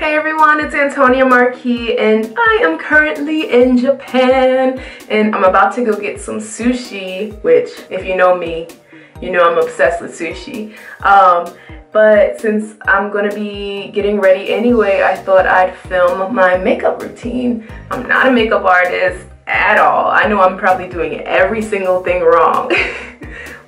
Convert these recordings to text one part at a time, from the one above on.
Hey everyone, it's Antonia Marquee and I am currently in Japan and I'm about to go get some sushi, which if you know me, you know I'm obsessed with sushi. But since I'm gonna be getting ready anyway, I thought I'd film my makeup routine. I'm not a makeup artist at all. I know I'm probably doing every single thing wrong.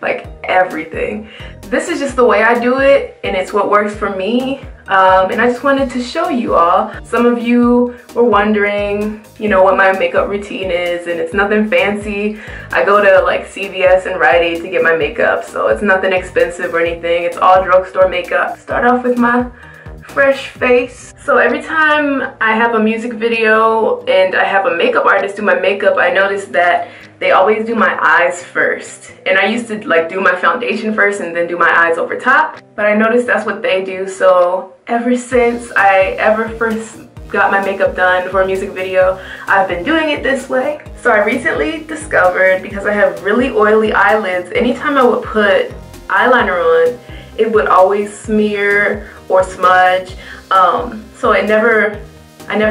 Like everything. This is just the way I do it and it's what works for me. And I just wanted to show you all. Some of you were wondering, you know, what my makeup routine is, and it's nothing fancy. I go to like CVS and Rite Aid to get my makeup, so it's nothing expensive or anything. It's all drugstore makeup. Start off with my fresh face. So every time I have a music video and I have a makeup artist do my makeup, I notice that they always do my eyes first. And I used to like do my foundation first and then do my eyes over top. But I noticed that's what they do. So ever since I first got my makeup done for a music video, I've been doing it this way. So I recently discovered, because I have really oily eyelids, anytime I would put eyeliner on, it would always smear or smudge. So I never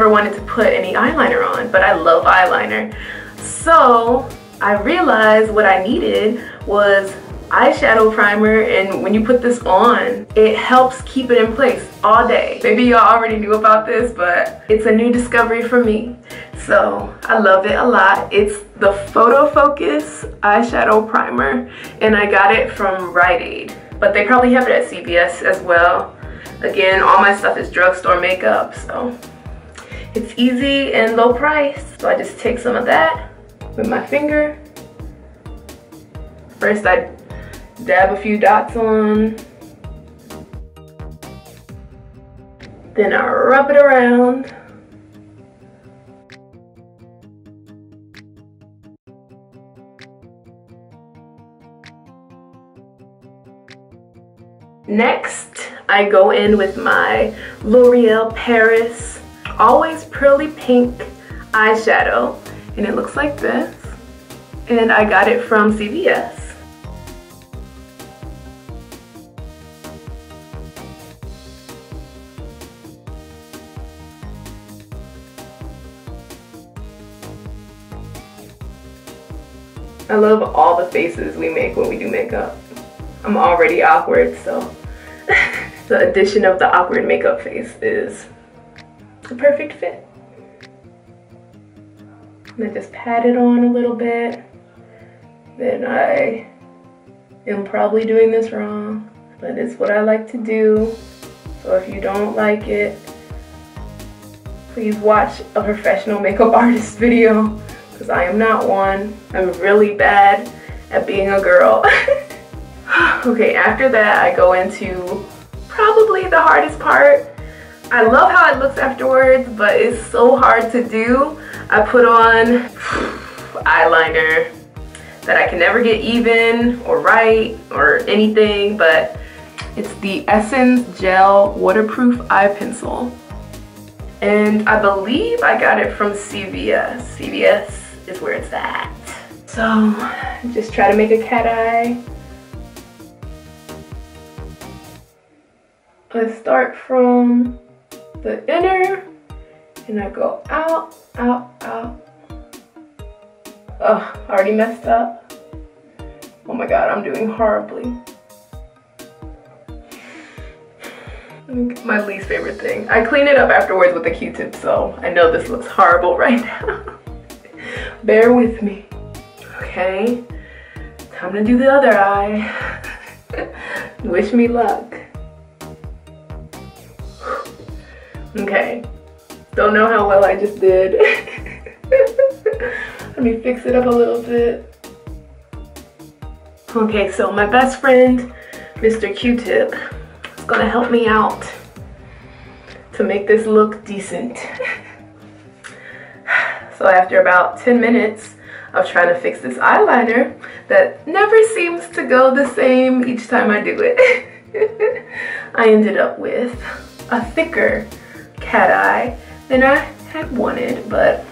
wanted to put any eyeliner on, but I love eyeliner. So I realized what I needed was eyeshadow primer, and when you put this on, it helps keep it in place all day. Maybe y'all already knew about this, but it's a new discovery for me. So I love it a lot. It's the Photo Focus eyeshadow primer, and I got it from Rite Aid, but they probably have it at CVS as well. Again, all my stuff is drugstore makeup, so it's easy and low price. So I just take some of that with my finger. First I dab a few dots on, then I rub it around. Next, I go in with my L'Oreal Paris Always Pearly Pink eyeshadow, and it looks like this. And I got it from CVS. I love all the faces we make when we do makeup. I'm already awkward, so the addition of the awkward makeup face is a perfect fit. And I just pat it on a little bit. Then I am probably doing this wrong, but it's what I like to do. So if you don't like it, please watch a professional makeup artist video, because I am not one. I'm really bad at being a girl. Okay, after that I go into probably the hardest part. I love how it looks afterwards, but it's so hard to do. I put on eyeliner that I can never get even or right or anything, but it's the Essence Gel Waterproof Eye Pencil. And I believe I got it from CVS. CVS is where it's at. So just try to make a cat eye. I start from the inner and I go out, out, out. Oh, I already messed up. Oh my god, I'm doing horribly. My least favorite thing. I clean it up afterwards with a Q-tip, so I know this looks horrible right now. Bear with me. Okay, time to do the other eye. Wish me luck. Okay, don't know how well I just did. Let me fix it up a little bit. Okay, so my best friend, Mr. Q-tip, is gonna help me out to make this look decent. So after about 10 minutes of trying to fix this eyeliner that never seems to go the same each time I do it, I ended up with a thicker cat eye than I had wanted, but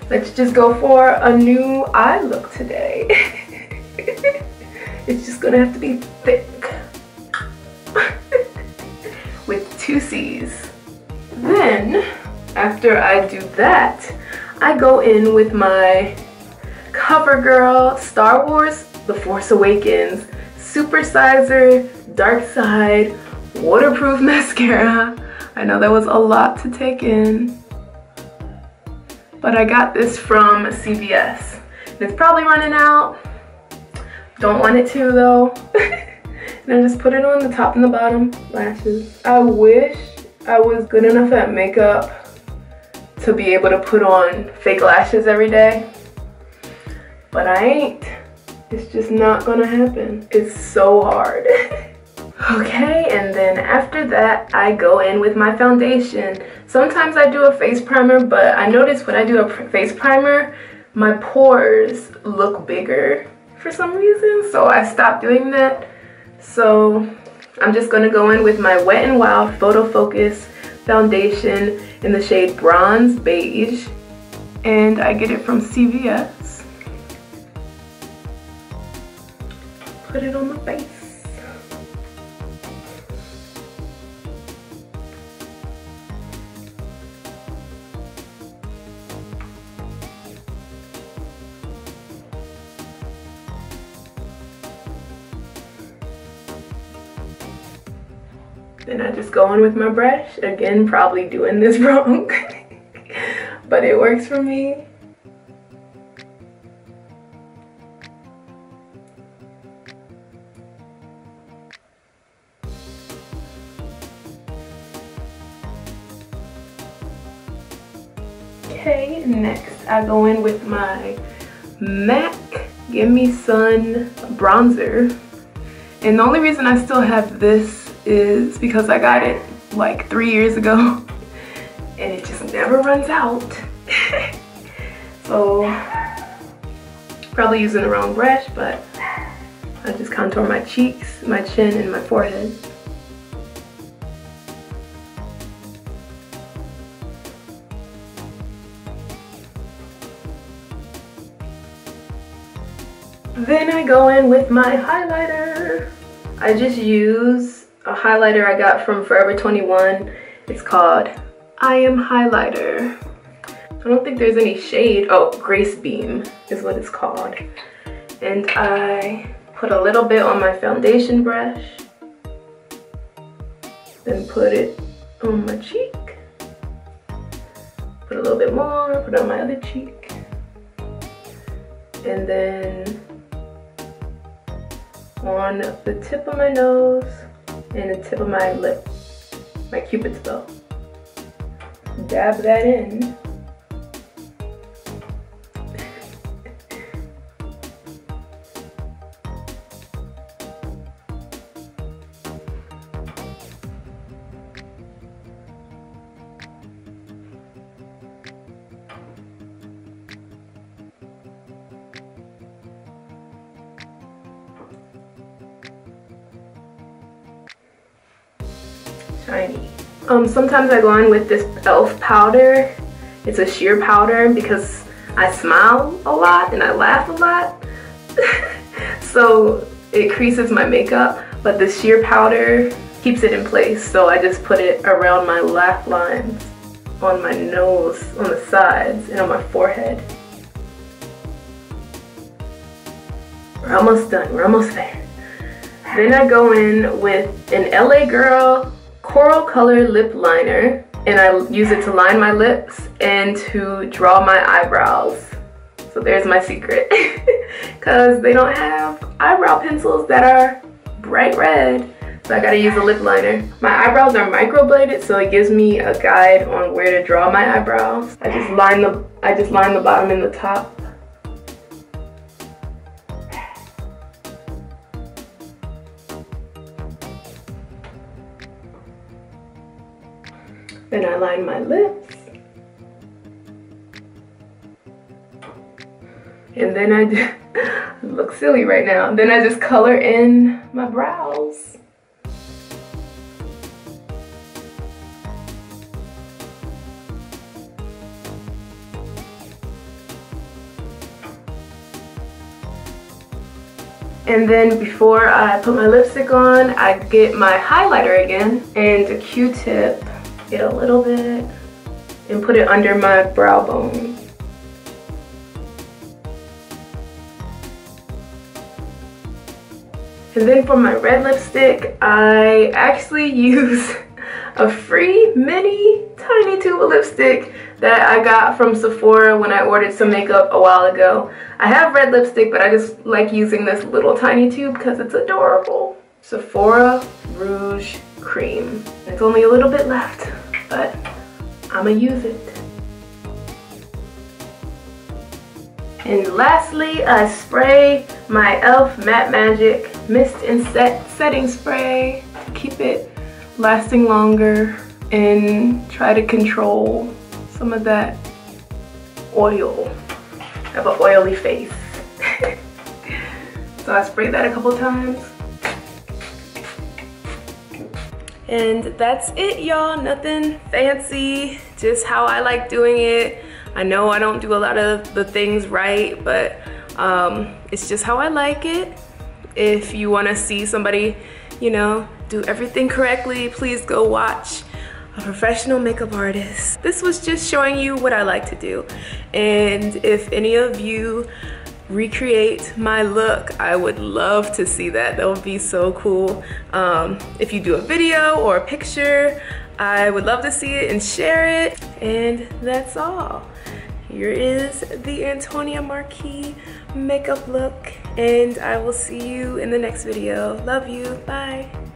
let's just go for a new eye look today. It's just gonna have to be thick with 2 C's. after I do that, I go in with my CoverGirl Star Wars The Force Awakens Supersizer Dark Side Waterproof Mascara. I know that was a lot to take in, but I got this from CVS. It's probably running out. Don't want it to though. And I just put it on the top and the bottom lashes. I wish I was good enough at makeup to be able to put on fake lashes every day, but I ain't. It's just not gonna happen. It's so hard. Okay, and then after that, I go in with my foundation. Sometimes I do a face primer, but I notice when I do a face primer, my pores look bigger for some reason, so I stopped doing that. So I'm just gonna go in with my Wet n Wild Photo Focus foundation in the shade Bronze Beige, and I get it from CVS. Put it on my face. Then I just go in with my brush. Again, probably doing this wrong, but it works for me. Okay, next I go in with my MAC Gimme Sun bronzer. And the only reason I still have this is because I got it like 3 years ago and it just never runs out. So probably using the wrong brush, but I just contour my cheeks, my chin, and my forehead. Then I go in with my highlighter. I just use a highlighter I got from Forever 21. It's called I Am Highlighter. I don't think there's any shade. Oh, Grace Beam is what it's called. And I put a little bit on my foundation brush. Then put it on my cheek. Put a little bit more, put it on my other cheek. And then on the tip of my nose and the tip of my lip, my cupid's bow. Dab that in. Shiny. Sometimes I go in with this e.l.f. powder. It's a sheer powder because I smile a lot and I laugh a lot. So it creases my makeup, but the sheer powder keeps it in place. So I just put it around my laugh lines, on my nose, on the sides, and on my forehead. We're almost done, we're almost there. Then I go in with an LA Girl Coral Color Lip Liner, and I use it to line my lips and to draw my eyebrows. So there's my secret, because they don't have eyebrow pencils that are bright red, so I gotta use a lip liner. My eyebrows are microbladed, so it gives me a guide on where to draw my eyebrows. I just line the bottom and the top. Then I line my lips. And then I look silly right now. Then I just color in my brows. And then before I put my lipstick on, I get my highlighter again and a Q-tip. Get a little bit and put it under my brow bone. And then for my red lipstick, I actually use a free mini tiny tube of lipstick that I got from Sephora when I ordered some makeup a while ago. I have red lipstick, but I just like using this little tiny tube because it's adorable. Sephora Rouge Cream. It's only a little bit left, but I'ma use it. And lastly, I spray my e.l.f. Matte Magic Mist and Setting Spray to keep it lasting longer and try to control some of that oil. I have an oily face. So I sprayed that a couple times. And that's it, y'all. Nothing fancy, just how I like doing it. I know I don't do a lot of the things right, but it's just how I like it. If you want to see somebody, you know, do everything correctly, please go watch a professional makeup artist. This was just showing you what I like to do. And if any of you recreate my look, I would love to see that. That would be so cool. If you do a video or a picture, I would love to see it and share it. And that's all. Here is the Antonia Marquee makeup look, and I will see you in the next video. Love you. Bye.